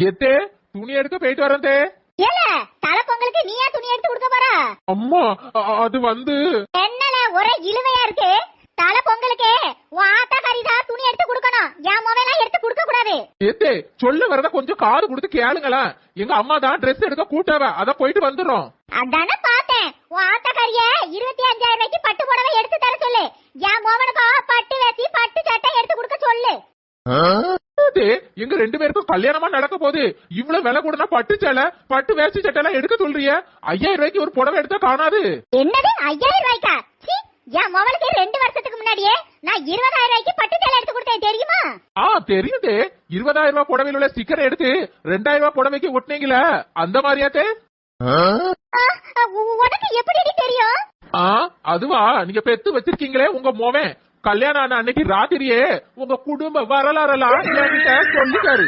எத்தே துணி எடுக்க போயிட்டு வரதே. ஏல தலை பொங்கலுக்கு நீயா துணி எடுத்து கொடுக்க போற? அம்மா அது என்னல ஒரே இழுவையா இருக்கு. தலை பொங்கலுக்கு உன் ஆத்தாக்காரிதான் துணி எடுத்து கொடுக்கணும். என் மொபைலாம் எடுத்து கொடுக்க கூடாது. ஏத்தே சொல்ல வரத கொஞ்சம் காது கொடுத்து கேளுங்களா. எங்க அம்மா தான் ட்ரெஸ் எடுக்க கூட்டாவ, அத போயிட்டு வந்துடும். அதானே பார்த்தேன். உன் ஆத்தாக்காரிய 25,000 ரூபாய்க்கு பட்டு புடவை எடுத்து தர சொல்லு. என் மோவனுக்கு பட்டு வேசி பட்டு சட்டை எடுத்து கொடுக்க சொல்லு. எங்க 2 பேருக்கும் கல்யாணமா நடக்க போகுது. இவ்வளவு விலை கூடனா பட்டு சேலை பட்டு வேஷ்டி சட்டை எல்லாம் எடுக்க சொல்றிய? 5,000 ரூபாய்க்கு ஒரு புடவை எடுத்தா காணாது. என்னது 5,000 ரூபாய்க்கா? என் மொபைலுக்கு 2 வருஷத்துக்கு முன்னாடியே நான் 20,000 ரூபாய்க்கு பட்டு சேலை எடுத்து கொடுத்தேன் தெரியுமா? தெரியுது. 20,000 ரூபாய் புடவையில் உள்ள ஸ்டிக்கர் எடுத்து 2,000 ரூபாய் புடவைக்கு ஒட்டினீங்களா அந்த மாதிரியாத்தே? உனக்கு எப்படி தெரியும்? அதுவா, நீங்க பெத்து வச்சிருக்கீங்களே உங்க மோவன் கல்யாணம் ஆன அன்னைக்கு ராத்திரியே உங்க குடும்ப வரலாறெல்லாம் என்கிட்ட சொல்லிட்டாரு.